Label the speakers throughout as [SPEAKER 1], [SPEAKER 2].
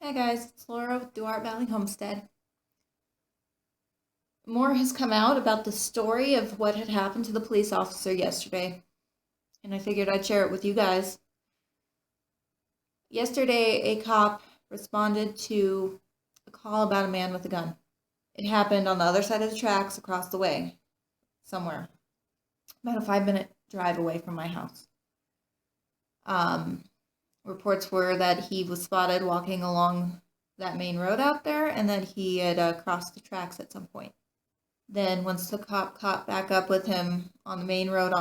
[SPEAKER 1] Hi guys, it's Lora with Duarte Valley Homestead. More has come out about the story of what had happened to the police officer yesterday, and I figured I'd share it with you guys. Yesterday, a cop responded to a call about a man with a gun. It happened on the other side of the tracks across the way, somewhere, about a 5-minute drive away from my house. Reports were that he was spotted walking along that main road out there and that he had crossed the tracks at some point. Then once the cop caught back up with him on the main road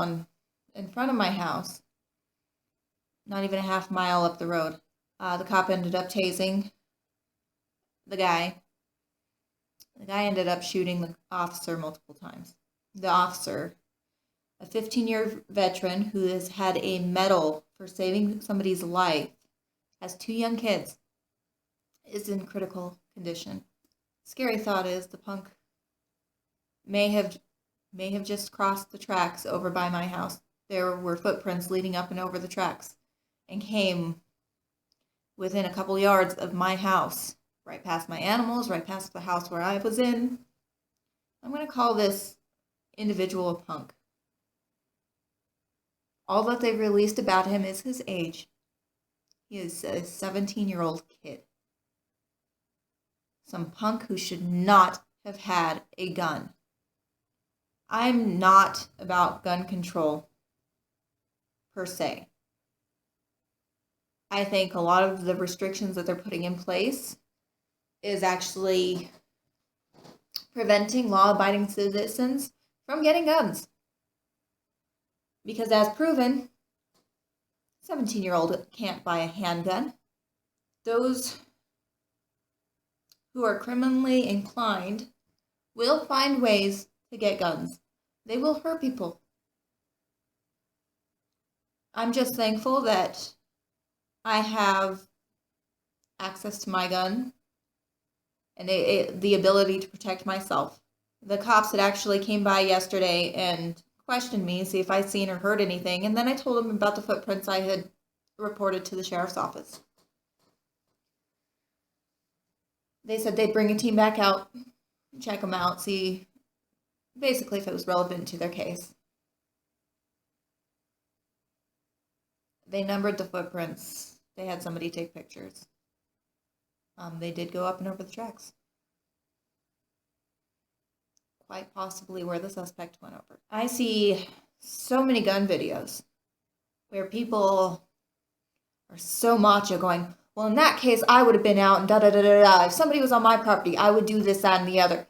[SPEAKER 1] in front of my house, not even a half mile up the road, the cop ended up tasing the guy. The guy ended up shooting the officer multiple times. The officer, a 15-year veteran who has had a medal for saving somebody's life, has 2 young kids, is in critical condition. Scary thought is the punk may have just crossed the tracks over by my house. There were footprints leading up and over the tracks and came within a couple yards of my house, right past my animals, right past the house where I was in. I'm going to call this individual a punk. All that they've released about him is his age. He is a 17-year-old kid. Some punk who should not have had a gun. I'm not about gun control, per se. I think a lot of the restrictions that they're putting in place is actually preventing law-abiding citizens from getting guns. Because as proven, 17-year-old can't buy a handgun. Those who are criminally inclined will find ways to get guns. They will hurt people. I'm just thankful that I have access to my gun and the ability to protect myself. The cops had actually came by yesterday and questioned me, see if I'd seen or heard anything, and then I told them about the footprints I had reported to the sheriff's office. They said they'd bring a team back out, check them out, see basically if it was relevant to their case. They numbered the footprints. They had somebody take pictures. They did go up and over the tracks. Quite possibly where the suspect went over. I see so many gun videos where people are so macho going, well, in that case, I would have been out and da-da-da-da-da. If somebody was on my property, I would do this, that, and the other.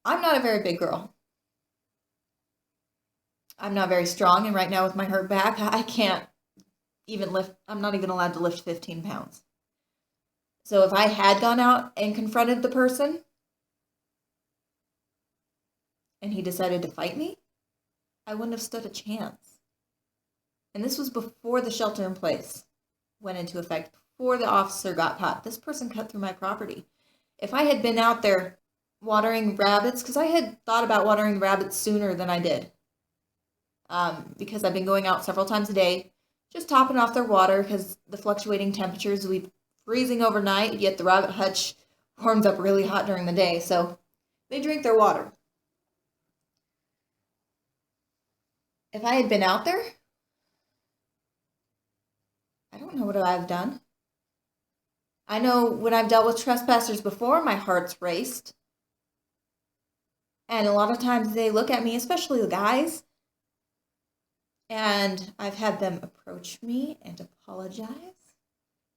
[SPEAKER 1] I'm not a very big girl. I'm not very strong, and right now with my hurt back, I can't even lift, I'm not even allowed to lift 15 pounds. So if I had gone out and confronted the person, and he decided to fight me, I wouldn't have stood a chance. And this was before the shelter in place went into effect, before the officer got caught. This person cut through my property. If I had been out there watering rabbits, because I had thought about watering rabbits sooner than I did, because I've been going out several times a day, just topping off their water because the fluctuating temperatures, we freezing overnight, yet the rabbit hutch warms up really hot during the day, so they drink their water. If I had been out there, I don't know what I've done. I know when I've dealt with trespassers before, my heart's raced. And a lot of times they look at me, especially the guys, and I've had them approach me and apologize,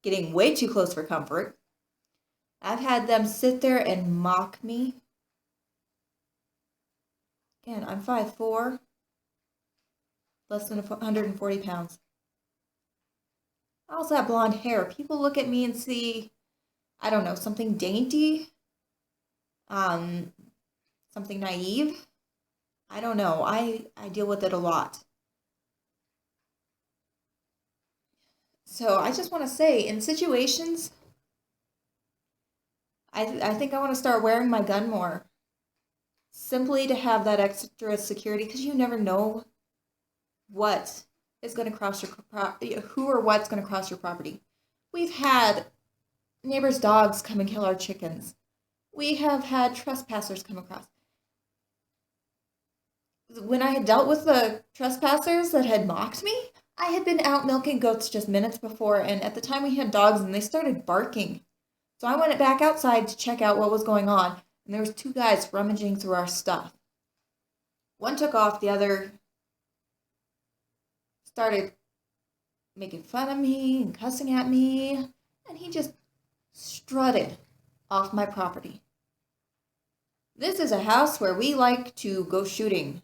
[SPEAKER 1] getting way too close for comfort. I've had them sit there and mock me. Again, I'm 5'4", less than 140 pounds. I also have blonde hair. People look at me and see, I don't know, something dainty, something naive. I don't know. I deal with it a lot. So I just want to say, in situations, I think I want to start wearing my gun more. Simply to have that extra security, because you never know what is going to cross your property, who or what's going to cross your property. We've had neighbors' dogs come and kill our chickens. We have had trespassers come across. When I had dealt with the trespassers that had mocked me, I had been out milking goats just minutes before, and at the time we had dogs and they started barking. So I went back outside to check out what was going on, and there was two guys rummaging through our stuff. One took off, the other started making fun of me and cussing at me, and he just strutted off my property. This is a house where we like to go shooting.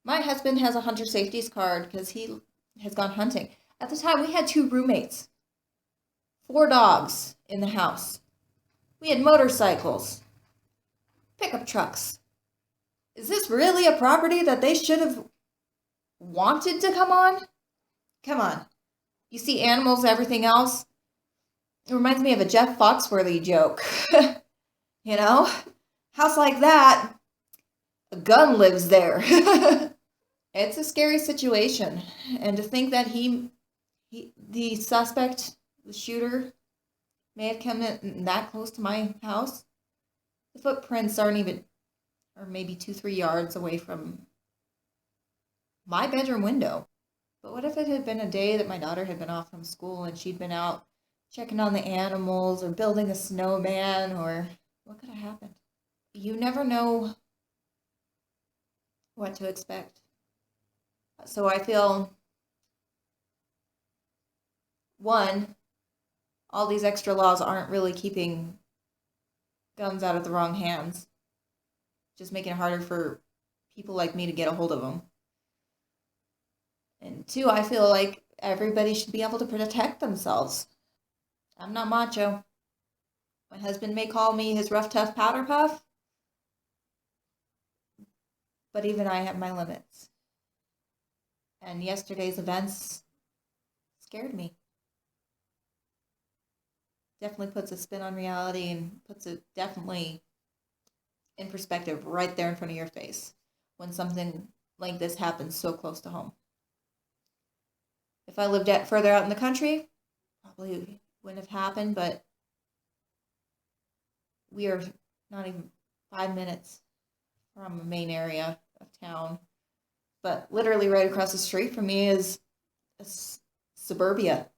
[SPEAKER 1] My husband has a hunter safeties card because he has gone hunting. At the time, we had 2 roommates, 4 dogs in the house. We had motorcycles, pickup trucks. Is this really a property that they should have wanted to come on? Come on. You see animals, everything else. It reminds me of a Jeff Foxworthy joke. You know? House like that, a gun lives there. It's a scary situation. And to think that the suspect, the shooter, may have come in that close to my house. The footprints aren't even, or maybe 2-3 yards away from my bedroom window. But what if it had been a day that my daughter had been off from school and she'd been out checking on the animals or building a snowman, or what could have happened? You never know what to expect. So I feel, one, all these extra laws aren't really keeping guns out of the wrong hands, just making it harder for people like me to get a hold of them. And 2, I feel like everybody should be able to protect themselves. I'm not macho. My husband may call me his rough, tough powder puff, but even I have my limits. And yesterday's events scared me. Definitely puts a spin on reality and puts it definitely in perspective right there in front of your face when something like this happens so close to home. If I lived further out in the country, probably wouldn't have happened, but we are not even 5 minutes from a main area of town. But literally right across the street from me is a suburbia.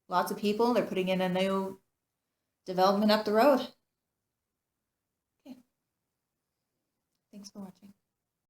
[SPEAKER 1] Lots of people, they're putting in a new development up the road. Okay. Thanks for watching.